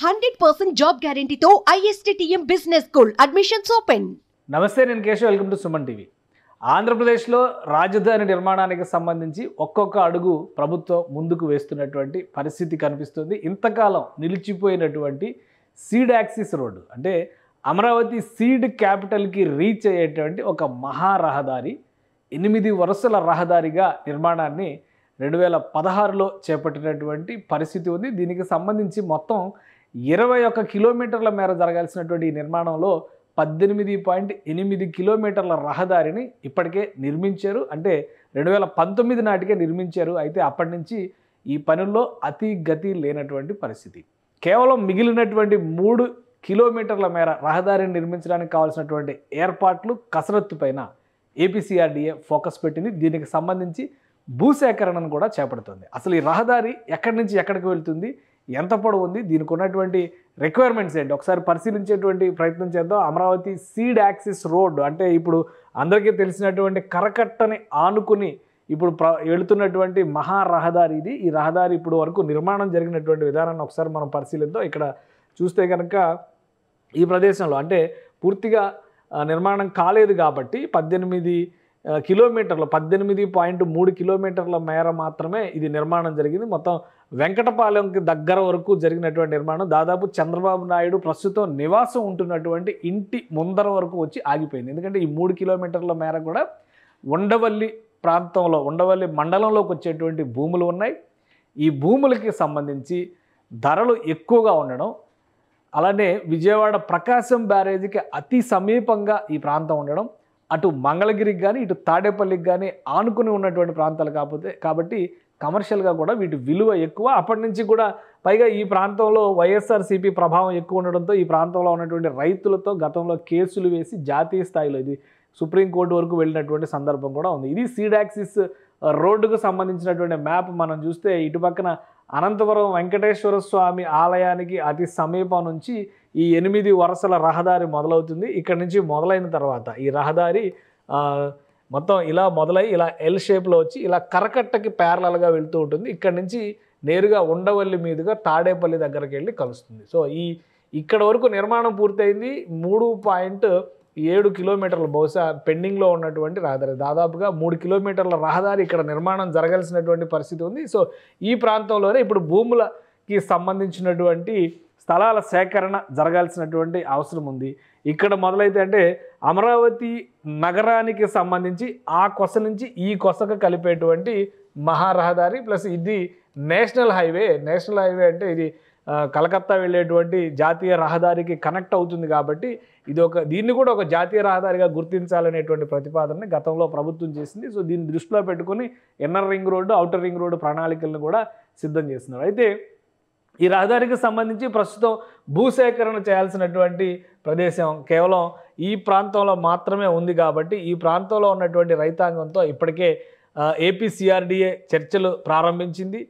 100% job గ్యారంటీతో ISTTM business school admissions open. నమస్తే, నేను Keshav. Welcome to Suman TV. ఆంధ్రప్రదేశ్లో రాజధాని నిర్మాణానికి సంబంధించి ఒక్కొక్క అడుగు ప్రభుత్వం ముందుకు వేస్తున్నటువంటి పరిస్థితి కనిపిస్తుంది. ఇంతకాలం నిలిచిపోయినటువంటి సీడ్ యాక్సిస్ రోడ్డు, అంటే అమరావతి సీడ్ క్యాపిటల్కి రీచ్ అయ్యేటువంటి ఒక మహారహదారి 8 వరుసల రహదారిగా నిర్మాణాన్ని 2016లో చేపట్టినటువంటి పరిస్థితి ఉంది. దీనికి సంబంధించి మొత్తం 21 కిలోమీటర్ల మేర జరగాల్సినటువంటి ఈ నిర్మాణంలో 18.8 కిలోమీటర్ల రహదారిని ఇప్పటికే నిర్మించారు. అంటే 2019 నాటికే నిర్మించారు. అయితే అప్పటి నుంచి ఈ పనుల్లో అతి గతి లేనటువంటి పరిస్థితి. కేవలం మిగిలినటువంటి 3 కిలోమీటర్ల మేర రహదారిని నిర్మించడానికి కావాల్సినటువంటి ఏర్పాట్లు, కసరత్తు పైన ఏపీసీఆర్డీఏ ఫోకస్ పెట్టింది. దీనికి సంబంధించి భూసేకరణను కూడా చేపడుతుంది. అసలు ఈ రహదారి ఎక్కడి నుంచి ఎక్కడికి వెళ్తుంది, ఎంత పొడవు ఉంది, దీనికి ఉన్నటువంటి రిక్వైర్మెంట్స్ ఏంటి, ఒకసారి పరిశీలించేటువంటి ప్రయత్నం చేద్దాం. అమరావతి సీడ్ యాక్సిస్ రోడ్ అంటే ఇప్పుడు అందరికీ తెలిసినటువంటి కరకట్టని ఆనుకుని ఇప్పుడు వెళుతున్నటువంటి మహారహదారి ఇది. ఈ రహదారి ఇప్పుడు వరకు నిర్మాణం జరిగినటువంటి విధానాన్ని ఒకసారి మనం పరిశీలిద్దాం. ఇక్కడ చూస్తే కనుక ఈ ప్రదేశంలో అంటే పూర్తిగా నిర్మాణం కాలేదు కాబట్టి 18 కిలోమీటర్లు 18.3 కిలోమీటర్ల మేర మాత్రమే ఇది నిర్మాణం జరిగింది. మొత్తం వెంకటపాలెంకి దగ్గర వరకు జరిగినటువంటి నిర్మాణం దాదాపు చంద్రబాబు నాయుడు ప్రస్తుతం నివాసం ఉంటున్నటువంటి ఇంటి ముందర వరకు వచ్చి ఆగిపోయింది. ఎందుకంటే ఈ 3 కిలోమీటర్ల మేర కూడా ఉండవల్లి ప్రాంతంలో, ఉండవల్లి మండలంలోకి వచ్చేటువంటి భూములు ఉన్నాయి. ఈ భూములకి సంబంధించి ధరలు ఎక్కువగా ఉండడం, అలానే విజయవాడ ప్రకాశం బ్యారేజీకి అతి సమీపంగా ఈ ప్రాంతం ఉండడం, అటు మంగళగిరికి కానీ ఇటు తాడేపల్లికి కానీ ఆనుకుని ఉన్నటువంటి ప్రాంతాలు కాబట్టి కమర్షియల్గా కూడా వీటి విలువ ఎక్కువ. అప్పటి నుంచి కూడా పైగా ఈ ప్రాంతంలో వైఎస్ఆర్సీపీ ప్రభావం ఎక్కువ ఉండడంతో ఈ ప్రాంతంలో ఉన్నటువంటి రైతులతో గతంలో కేసులు వేసి జాతీయ స్థాయిలో ఇది సుప్రీంకోర్టు వరకు వెళ్ళినటువంటి సందర్భం కూడా ఉంది. ఇది సీడ్ యాక్సిస్ రోడ్డుకు సంబంధించినటువంటి మ్యాప్ మనం చూస్తే ఇటు పక్కన అనంతపురం వెంకటేశ్వర స్వామి ఆలయానికి అతి సమీపం నుంచి ఈ 8 వరుసల రహదారి మొదలవుతుంది. ఇక్కడ నుంచి మొదలైన తర్వాత ఈ రహదారి మొత్తం ఇలా మొదలై ఇలా ఎల్ షేప్లో వచ్చి ఇలా కరకట్టకి ప్యారలల్గా వెళ్తూ ఉంటుంది. ఇక్కడ నుంచి నేరుగా ఉండవల్లి మీదుగా తాడేపల్లి దగ్గరికి వెళ్ళి కలుస్తుంది. సో ఇక్కడ వరకు నిర్మాణం పూర్తయింది. 3.7 కిలోమీటర్లు బహుశా పెండింగ్లో ఉన్నటువంటి రహదారి, దాదాపుగా 3 కిలోమీటర్ల రహదారి ఇక్కడ నిర్మాణం జరగాల్సినటువంటి పరిస్థితి ఉంది. సో ఈ ప్రాంతంలోనే ఇప్పుడు భూములకి సంబంధించినటువంటి స్థలాల సేకరణ జరగాల్సినటువంటి అవసరం ఉంది. ఇక్కడ మొదలైతే అంటే అమరావతి నగరానికి సంబంధించి ఆ కొస నుంచి ఈ కొసకు కలిపేటువంటి మహారహదారి ప్లస్ ఇది నేషనల్ హైవే అంటే ఇది కలకత్తా వెళ్ళేటువంటి జాతీయ రహదారికి కనెక్ట్ అవుతుంది కాబట్టి దీన్ని కూడా ఒక జాతీయ రహదారిగా గుర్తించాలనేటువంటి ప్రతిపాదనని గతంలో ప్రభుత్వం చేసింది. సో దీన్ని దృష్టిలో పెట్టుకుని inner ring road, outer ring road ప్రణాళికలను కూడా సిద్ధం చేస్తున్నారు. అయితే ఈ రహదారికి సంబంధించి ప్రస్తుతం భూసేకరణ చేయాల్సినటువంటి ప్రదేశం కేవలం ఈ ప్రాంతంలో మాత్రమే ఉంది కాబట్టి ఈ ప్రాంతంలో ఉన్నటువంటి రైతాంగంతో ఇప్పటికే ఏపీసీఆర్డీఏ చర్చలు ప్రారంభించింది.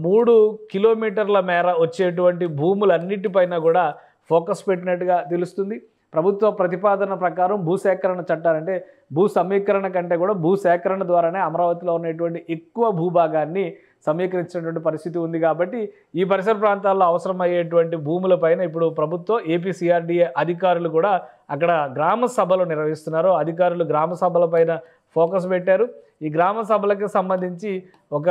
3 కిలోమీటర్ల మేర వచ్చేటువంటి భూములన్నిటిపైన కూడా ఫోకస్ పెట్టినట్టుగా తెలుస్తుంది. ప్రభుత్వ ప్రతిపాదన ప్రకారం భూసేకరణ చట్టాలంటే భూ సమీకరణ కంటే కూడా భూసేకరణ ద్వారానే అమరావతిలో ఉన్నటువంటి ఎక్కువ భూభాగాన్ని సమీకరించినటువంటి పరిస్థితి ఉంది. కాబట్టి ఈ పరిసర ప్రాంతాల్లో అవసరమయ్యేటువంటి భూములపైన ఇప్పుడు ప్రభుత్వం ఏపీసీఆర్డీఏ అధికారులు కూడా అక్కడ గ్రామ సభలు నిర్వహిస్తున్నారు. అధికారులు గ్రామ సభల పైన ఫోకస్ పెట్టారు. ఈ గ్రామ సభలకు సంబంధించి ఒక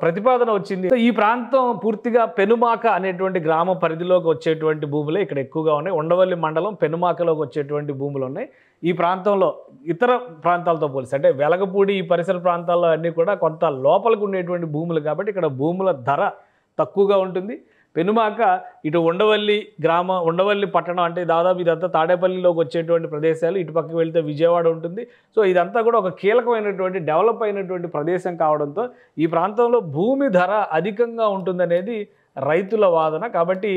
ప్రతిపాదన వచ్చింది. ఈ ప్రాంతం పూర్తిగా పెనుమాక అనేటువంటి గ్రామ పరిధిలోకి వచ్చేటువంటి భూములే ఇక్కడ ఎక్కువగా ఉన్నాయి. ఉండవల్లి మండలం పెనుమాకలోకి వచ్చేటువంటి భూములు ఉన్నాయి. ఈ ప్రాంతంలో ఇతర ప్రాంతాలతో పోలిసి అంటే వెలగపూడి ఈ పరిసర ప్రాంతాల్లో అన్నీ కూడా కొంత లోపలికి ఉండేటువంటి భూములు కాబట్టి ఇక్కడ భూముల ధర తక్కువగా ఉంటుంది. పెనుమాక ఇటు ఉండవల్లి పట్టణం అంటే దాదాపు ఇదంతా తాడేపల్లిలోకి వచ్చేటువంటి ప్రదేశాలు, ఇటు పక్కకి వెళ్తే విజయవాడ ఉంటుంది. సో ఇదంతా కూడా ఒక కీలకమైనటువంటి డెవలప్ అయినటువంటి ప్రదేశం కావడంతో ఈ ప్రాంతంలో భూమి ధర అధికంగా ఉంటుందనేది రైతుల వాదన. కాబట్టి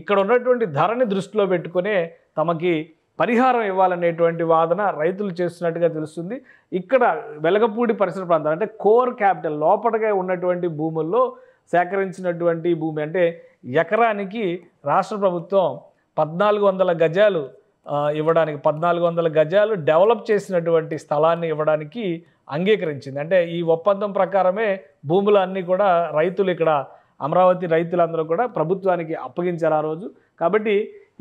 ఇక్కడ ఉన్నటువంటి ధరని దృష్టిలో పెట్టుకునే తమకి పరిహారం ఇవ్వాలనేటువంటి వాదన రైతులు చేస్తున్నట్టుగా తెలుస్తుంది. ఇక్కడ వెలగపూడి పరిసర ప్రాంతాలు అంటే కోర్ క్యాపిటల్ లోపటగా ఉన్నటువంటి భూముల్లో సేకరించినటువంటి భూమి అంటే ఎకరానికి రాష్ట్ర ప్రభుత్వం 1400 గజాలు ఇవ్వడానికి 1400 గజాలు డెవలప్ చేసినటువంటి స్థలాన్ని ఇవ్వడానికి అంగీకరించింది. అంటే ఈ ఒప్పందం ప్రకారమే భూములన్నీ కూడా రైతులు ఇక్కడ అమరావతి రైతులందరూ కూడా ప్రభుత్వానికి అప్పగించారు ఆ రోజు. కాబట్టి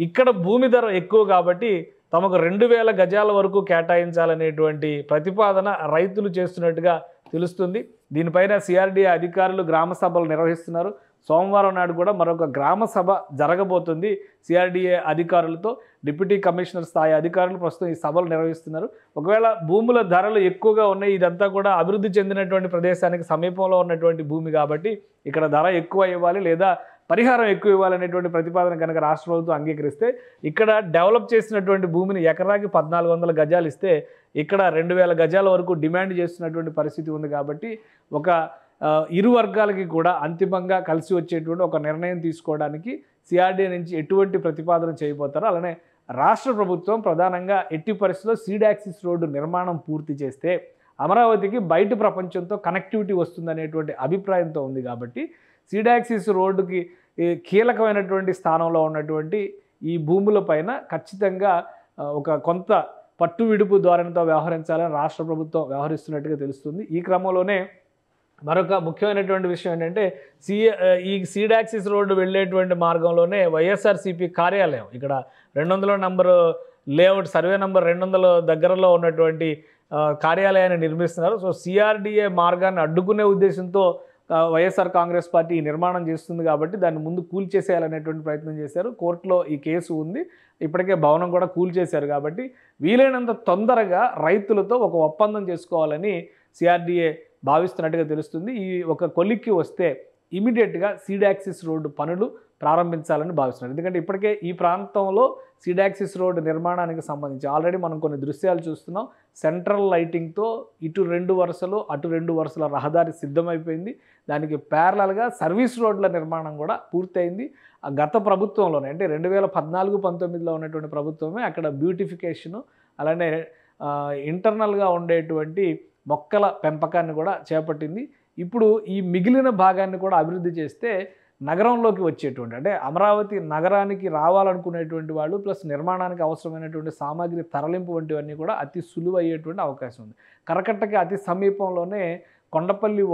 ఇక్కడ భూమి ధర ఎక్కువ కాబట్టి తమకు 2000 గజాల వరకు కేటాయించాలనేటువంటి ప్రతిపాదన రైతులు చేస్తున్నట్టుగా తెలుస్తుంది. దీనిపైన సిఆర్డీఏ అధికారులు గ్రామ సభలు నిర్వహిస్తున్నారు. సోమవారం నాడు కూడా మరొక గ్రామ సభ జరగబోతుంది. సిఆర్డీఏ అధికారులతో డిప్యూటీ కమిషనర్ స్థాయి అధికారులు ప్రస్తుతం ఈ సభలు నిర్వహిస్తున్నారు. ఒకవేళ భూముల ధరలు ఎక్కువగా ఉన్నాయి, ఇదంతా కూడా అభివృద్ధి చెందినటువంటి ప్రదేశానికి సమీపంలో ఉన్నటువంటి భూమి కాబట్టి ఇక్కడ ధర ఎక్కువ ఇవ్వాలి లేదా పరిహారం ఎక్కువ ఇవ్వాలనేటువంటి ప్రతిపాదన కనుక రాష్ట్ర ప్రభుత్వం అంగీకరిస్తే ఇక్కడ డెవలప్ చేసినటువంటి భూమిని ఎకరాకి 1400 గజాలు ఇస్తే ఇక్కడ 2000 గజాల వరకు డిమాండ్ చేస్తున్నటువంటి పరిస్థితి ఉంది. కాబట్టి ఒక ఇరు వర్గాలకి కూడా అంతిమంగా కలిసి వచ్చేటువంటి ఒక నిర్ణయం తీసుకోవడానికి సిఆర్డీఏ నుంచి ఎటువంటి ప్రతిపాదన చేయబోతారో, అలానే రాష్ట్ర ప్రభుత్వం ప్రధానంగా ఎట్టి పరిస్థితుల్లో సీడ్ యాక్సిస్ రోడ్డు నిర్మాణం పూర్తి చేస్తే అమరావతికి బయట ప్రపంచంతో కనెక్టివిటీ వస్తుందనేటువంటి అభిప్రాయంతో ఉంది. కాబట్టి సీడ్ యాక్సిస్ రోడ్డుకి కీలకమైనటువంటి స్థానంలో ఉన్నటువంటి ఈ భూముల పైన ఖచ్చితంగా ఒక కొంత పట్టు విడుపు ధోరణితో వ్యవహరించాలని రాష్ట్ర ప్రభుత్వం వ్యవహరిస్తున్నట్టుగా తెలుస్తుంది. ఈ క్రమంలోనే మరొక ముఖ్యమైనటువంటి విషయం ఏంటంటే ఈ సీడ్ యాక్సిస్ రోడ్డు వెళ్ళేటువంటి మార్గంలోనే వైఎస్ఆర్సీపీ కార్యాలయం ఇక్కడ 200 నంబరు లేఅవుట్ సర్వే నంబర్ 200 దగ్గరలో ఉన్నటువంటి కార్యాలయాన్ని నిర్మిస్తున్నారు. సో సిఆర్డీఏ మార్గాన్ని అడ్డుకునే ఉద్దేశంతో వైఎస్ఆర్ కాంగ్రెస్ పార్టీ నిర్మాణం చేస్తుంది కాబట్టి దాన్ని ముందు కూల్చేసేయాలనేటువంటి ప్రయత్నం చేశారు. కోర్టులో ఈ కేసు ఉంది. ఇప్పటికే భవనం కూడా కూల్చేశారు. కాబట్టి వీలైనంత తొందరగా రైతులతో ఒక ఒప్పందం చేసుకోవాలని సిఆర్డీఏ భావిస్తున్నట్టుగా తెలుస్తుంది. ఈ ఒక కొలిక్కి వస్తే ఇమీడియట్గా సీడ్ యాక్సిస్ రోడ్డు పనులు ప్రారంభించాలని భావిస్తున్నారు. ఎందుకంటే ఇప్పటికే ఈ ప్రాంతంలో సీడ్ యాక్సిస్ రోడ్డు నిర్మాణానికి సంబంధించి ఆల్రెడీ మనం కొన్ని దృశ్యాలు చూస్తున్నాం. సెంట్రల్ లైటింగ్తో ఇటు 2 వరుసలు అటు 2 వరుసల రహదారి సిద్ధమైపోయింది. దానికి ప్యారలల్గా సర్వీస్ రోడ్ల నిర్మాణం కూడా పూర్తయింది. గత ప్రభుత్వంలోనే అంటే 2014-19లో ఉన్నటువంటి ప్రభుత్వమే అక్కడ బ్యూటిఫికేషను అలానే ఇంటర్నల్గా ఉండేటువంటి మొక్కల పెంపకాన్ని కూడా చేపట్టింది. ఇప్పుడు ఈ మిగిలిన భాగాన్ని కూడా అభివృద్ధి చేస్తే నగరంలోకి వచ్చేటువంటి అంటే అమరావతి నగరానికి రావాలనుకునేటువంటి వాళ్ళు ప్లస్ నిర్మాణానికి అవసరమైనటువంటి సామాగ్రి తరలింపు వంటివన్నీ కూడా అతి సులువు అయ్యేటువంటి అవకాశం ఉంది. కరకట్టకి అతి సమీపంలోనే కొండపల్లి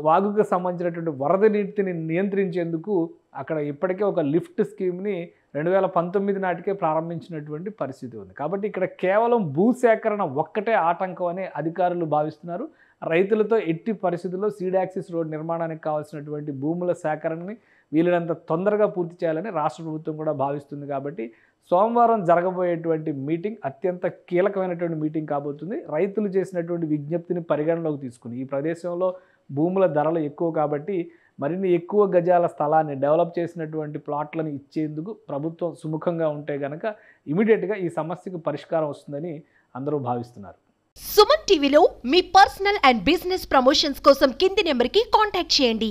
వాగుకు సంబంధించినటువంటి వరద నీటిని నియంత్రించేందుకు అక్కడ ఇప్పటికే ఒక లిఫ్ట్ స్కీమ్ని 2019 నాటికే ప్రారంభించినటువంటి పరిస్థితి ఉంది. కాబట్టి ఇక్కడ కేవలం భూసేకరణ ఒక్కటే ఆటంకం అని అధికారులు భావిస్తున్నారు. రైతులతో ఎట్టి పరిస్థితుల్లో సీడ్ యాక్సిస్ రోడ్ నిర్మాణానికి కావాల్సినటువంటి భూముల సేకరణని వీలైనంత తొందరగా పూర్తి చేయాలని రాష్ట్ర ప్రభుత్వం కూడా భావిస్తుంది. కాబట్టి సోమవారం జరగబోయేటువంటి మీటింగ్ అత్యంత కీలకమైనటువంటి మీటింగ్ కాబోతుంది. రైతులు చేసినటువంటి విజ్ఞప్తిని పరిగణలోకి తీసుకుని ఈ ప్రదేశంలో భూముల ధరలు ఎక్కువ కాబట్టి మరిన్ని ఎక్కువ గజాల స్థలాన్ని డెవలప్ చేసినటువంటి ప్లాట్లను ఇచ్చేందుకు ప్రభుత్వం సుముఖంగా ఉంటే గనక ఇమీడియట్గా ఈ సమస్యకు పరిష్కారం వస్తుందని అందరూ భావిస్తున్నారు. సుమన్ టీవీలో మీ పర్సనల్ అండ్ బిజినెస్ ప్రమోషన్స్ కోసం కింది నెంబర్కి కాంటాక్ట్ చేయండి.